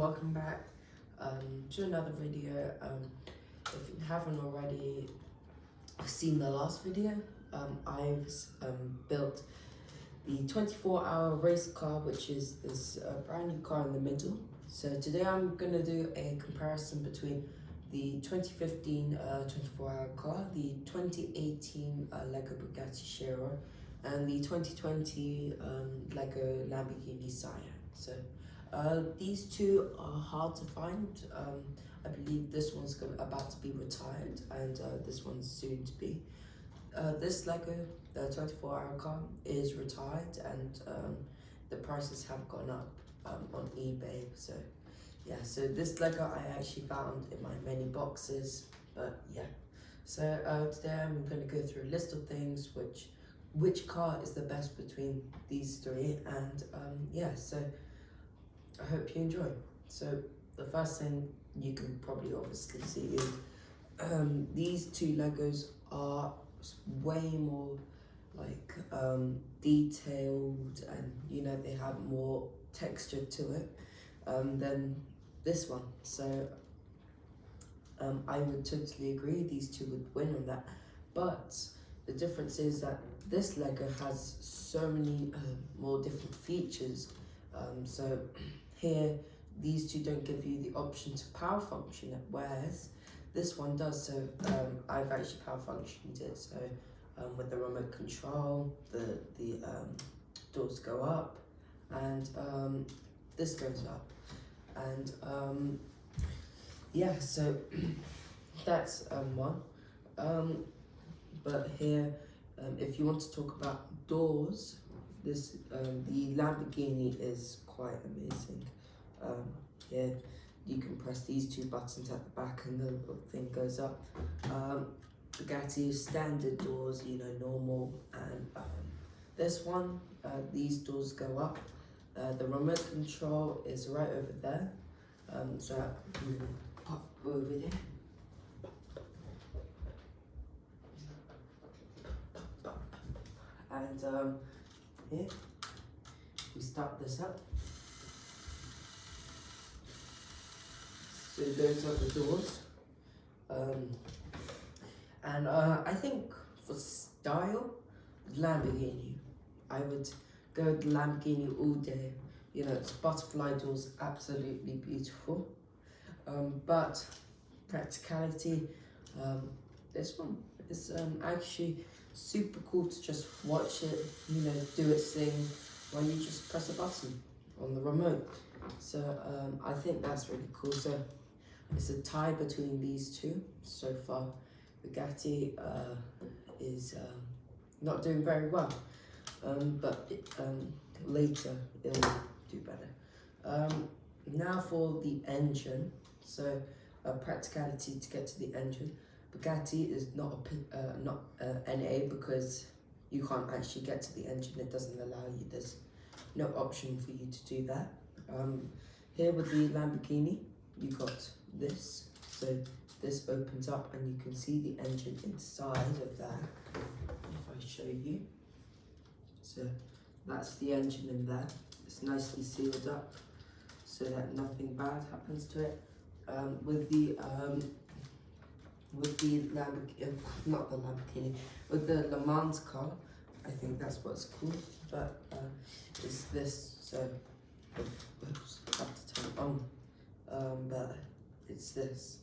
welcome back to another video. If you haven't already seen the last video, I've built the 24-hour race car, which is this brand new car in the middle. So today I'm going to do a comparison between the 2015 24-hour car, the 2018 Lego Bugatti Chiron, and the 2020 Lego Lamborghini Sian. So these two are hard to find. I believe this one's about to be retired, and this one's soon to be. This Lego, the 24-hour car, is retired, and the prices have gone up on eBay. So yeah, so this Lego I actually found in my many boxes, but yeah. So today I'm going to go through a list of things, which car is the best between these three, and yeah, so I hope you enjoy. So the first thing you can probably obviously see is these two Legos are way more like detailed, and you know, they have more texture to it than this one. So I would totally agree these two would win on that, but the difference is that this Lego has so many more different features. So here, these two don't give you the option to power function it, whereas this one does. So I've actually power functioned it. So with the remote control, the doors go up, and this goes up, and yeah. So that's one. But here, if you want to talk about doors, this the Lamborghini is quite amazing. Here you can press these two buttons at the back and the thing goes up. Bugatti is standard doors, you know, normal, and this one, these doors go up. The remote control is right over there, so I'm gonna pop over there. And here, we start this up. So those are the doors. And I think for style, Lamborghini. I would go with Lamborghini all day. You know, it's butterfly doors, absolutely beautiful. But practicality, this one is actually super cool to just watch it, you know, do its thing when you just press a button on the remote. So I think that's really cool. So it's a tie between these two so far. Bugatti is not doing very well, but later it'll do better. Now for the engine. So practicality to get to the engine. Bugatti is not NA because you can't actually get to the engine. It doesn't allow you. There's no option for you to do that. Here with the Lamborghini, you got this. So this opens up and you can see the engine inside of that. If I show you, so that's the engine in there. It's nicely sealed up so that nothing bad happens to it. With the Lamborghini, not the Lamborghini, with the Le Mans car, I think that's what's called, but it's this, so, oops, I have to turn it on, but it's this.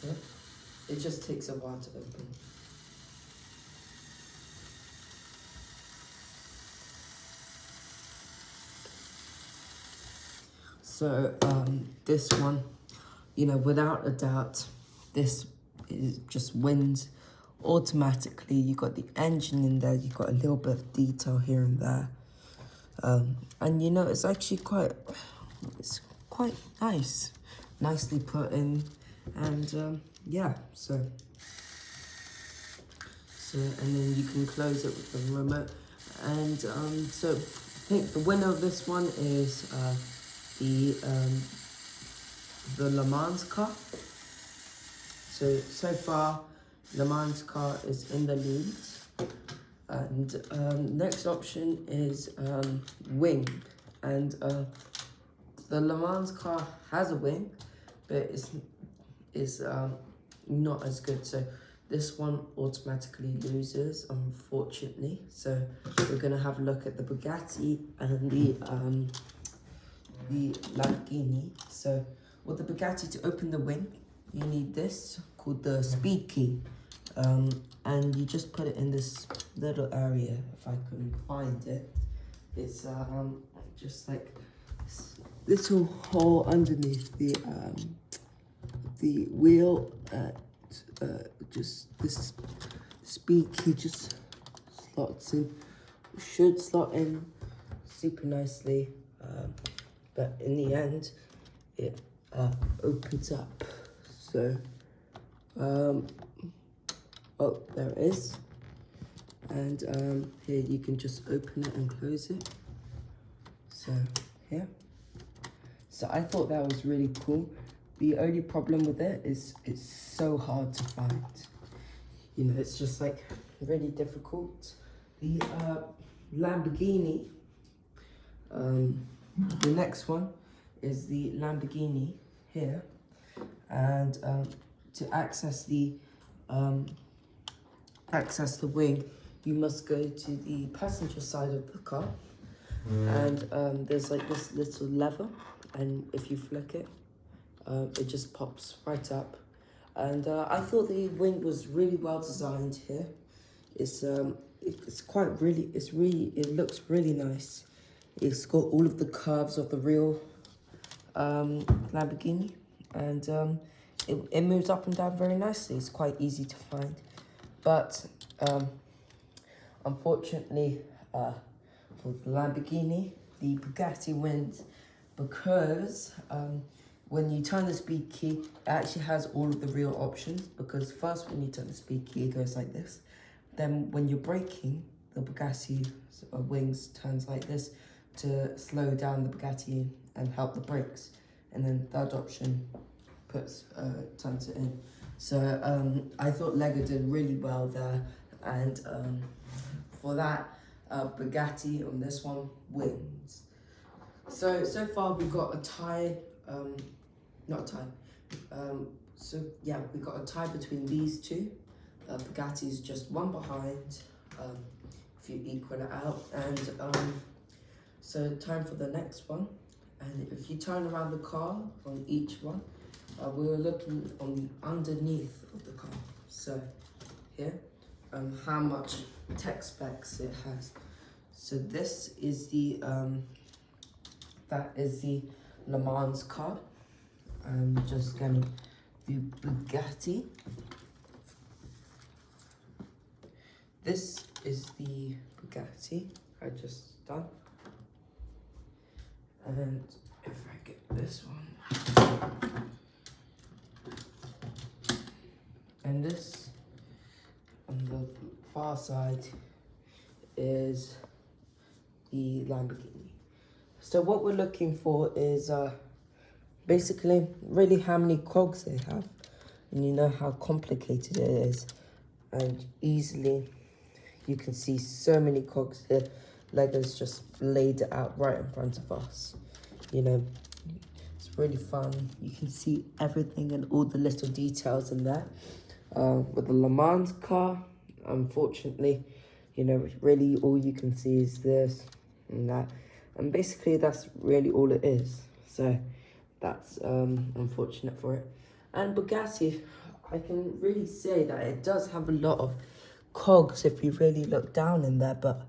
Yep. It just takes a while to open. So this one, you know, without a doubt, this just wins automatically. You got the engine in there, you got a little bit of detail here and there, and you know, it's actually quite nice, nicely put in, and yeah. So and then you can close it with the remote, and so I think the winner of this one is the Le Mans car. So far, Le Mans car is in the lead. And next option is wing. And the Le Mans car has a wing, but it's not as good. So this one automatically loses, unfortunately. So we're gonna have a look at the Bugatti and the Lamborghini. So with the Bugatti, to open the wing, you need this called the speed key. And you just put it in this little area, if I can find it. It's just like this little hole underneath the wheel. Just this speed key just slots in, should slot in super nicely, but in the end it opens up. So oh, there it is. And here you can just open it and close it. So here. So I thought that was really cool. The only problem with it is it's so hard to find. You know, it's just like really difficult. The Lamborghini, the next one is the Lamborghini here. And to access the wing, you must go to the passenger side of the car. And there's like this little lever, and if you flick it, it just pops right up. And I thought the wing was really well designed here. It looks really nice. It's got all of the curves of the real Lamborghini, and it moves up and down very nicely. It's quite easy to find, but unfortunately for the Lamborghini, the Bugatti wins because when you turn the speed key, it actually has all of the real options, because first when you turn the speed key, it goes like this. Then when you're braking, the Bugatti wings turns like this to slow down the Bugatti and help the brakes. And then third option turns it in. So I thought Lego did really well there. And for that, Bugatti on this one wins. So far we got a tie, not a tie. So yeah, we got a tie between these two. Bugatti's just one behind, if you equal it out. And so time for the next one. And if you turn around the car on each one, we were looking on the underneath of the car. So here, how much tech specs it has. So this is the that is the Le Mans car. I'm just gonna do Bugatti. This is the Bugatti I just done. And if I get this one, and this on the far side is the Lamborghini. So what we're looking for is basically really how many cogs they have, and you know how complicated it is, and easily you can see so many cogs here. Lego's just laid it out right in front of us. You know, it's really fun. You can see everything and all the little details in there. With the Le Mans car, unfortunately, you know, really all you can see is this and that. And basically that's really all it is. So that's unfortunate for it. And Bugatti, I can really say that it does have a lot of cogs if you really look down in there, but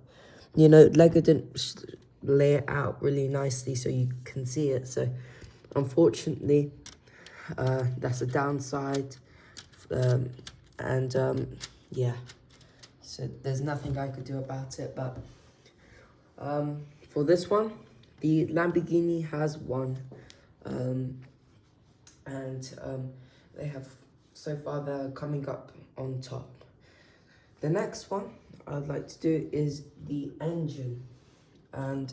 you know, Lego didn't lay it out really nicely so you can see it. So unfortunately, that's a downside. Yeah, so there's nothing I could do about it. But for this one, the Lamborghini has won. They have, so far they're coming up on top. The next one I'd like to do is the engine, and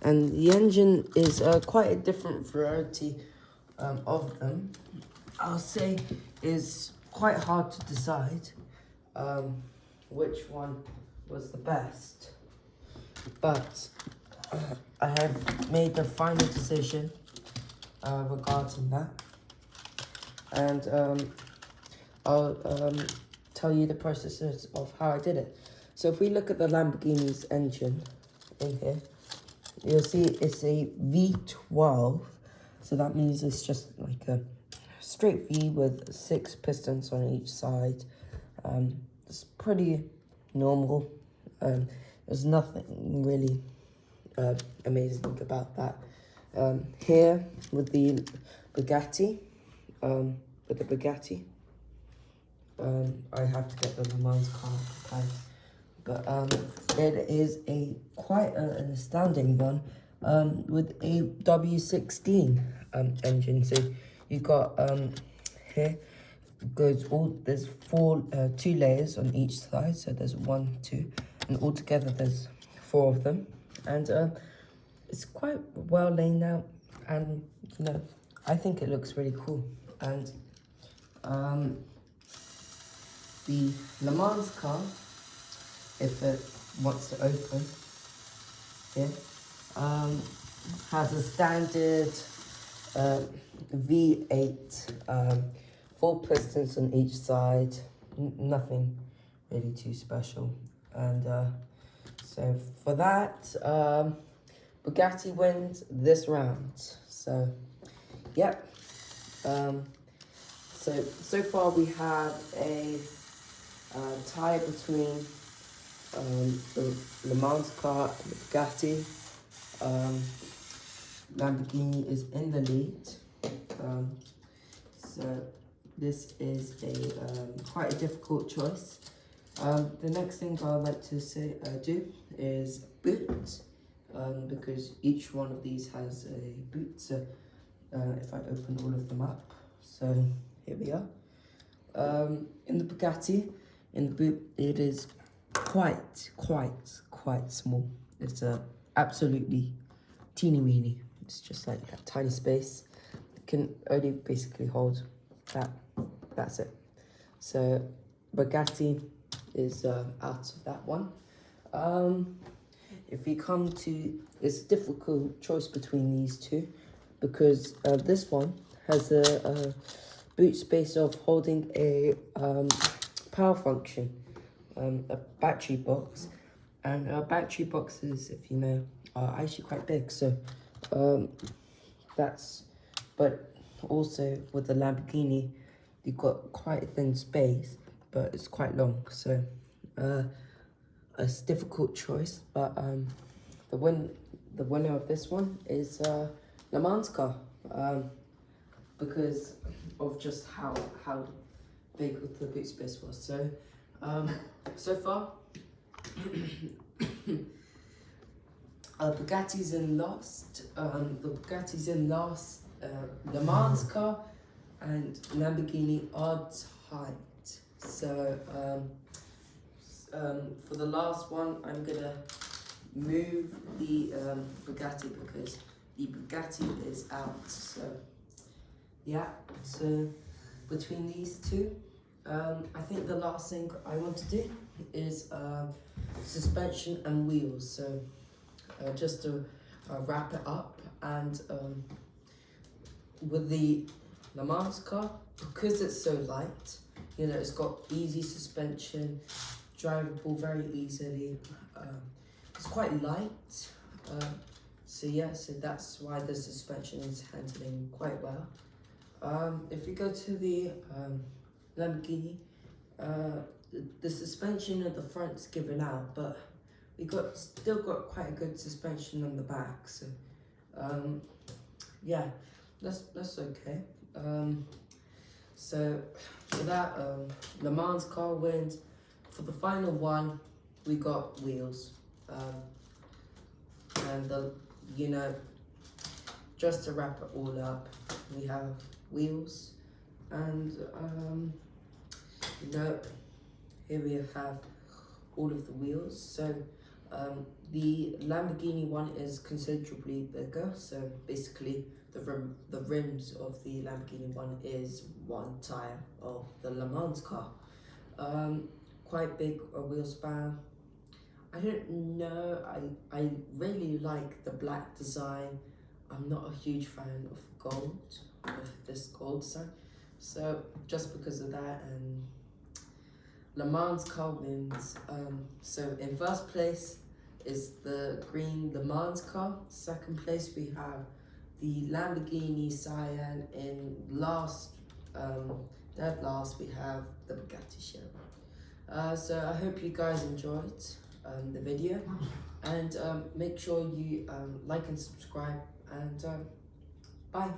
the engine is quite a different variety of them. I'll say is quite hard to decide, which one was the best. But I have made the final decision regarding that. And I'll tell you the processes of how I did it. So if we look at the Lamborghini's engine in here, you'll see it's a V12. So that means it's just like a straight V with 6 pistons on each side. It's pretty normal. There's nothing really amazing about that. Here with the Bugatti, I have to get the Le Mans car, okay? But it is quite an astounding one with a W16 engine. So you got here there's 2 layers on each side. So there's 1, 2, and altogether there's 4 of them. And it's quite well laid out, and you know, I think it looks really cool. And the Le Mans car, if it wants to open here, has a standard V8, 4 pistons on each side, nothing really too special. And so for that, Bugatti wins this round. So, yep. So far we have a tie between the Le Mans car and the Bugatti. Lamborghini is in the lead. So this is quite a difficult choice. The next thing I'd like to do is boot, because each one of these has a boot. So if I open all of them up, so here we are. In the Bugatti, in the boot, it is quite small. It's absolutely teeny weeny. It's just like a tiny space. It can only basically hold that. That's it. So Bugatti is out of that one. If we come to, it's a difficult choice between these two, because this one has a boot space of holding a power function, a battery box, and battery boxes, if you know, are actually quite big. So but also with the Lamborghini, you've got quite a thin space, but it's quite long. So it's a difficult choice, but the winner of this one is Le Mans car, because of just how big the boot space was. So so far Bugatti's in last. The Bugatti's in last. Le Mans car and Lamborghini are tied. So for the last one, I'm gonna move the Bugatti because the Bugatti is out. So yeah, so between these two, I think the last thing I want to do is suspension and wheels. So just to wrap it up, and with the Le Mans car, because it's so light, you know, it's got easy suspension, drivable very easily. It's quite light, so yeah, so that's why the suspension is handling quite well. If we go to the Lamborghini, the suspension at the front's given out, but we still got quite a good suspension on the back. So yeah, that's okay. So for that, Le Mans car wins. For the final one, we got wheels, and you know, just to wrap it all up, we have wheels, and you know, here we have all of the wheels. So the Lamborghini one is considerably bigger. So basically, the rims of the Lamborghini one is one tire of the Le Mans car. quite big wheel span. I don't know, I really like the black design. I'm not a huge fan of gold, of this gold design. So just because of that, and Le Mans car wins. So in first place is the green Le Mans car. Second place we have the Lamborghini Sian. In last, dead last, we have the Bugatti Sian. So I hope you guys enjoyed the video, and make sure you like and subscribe, and bye.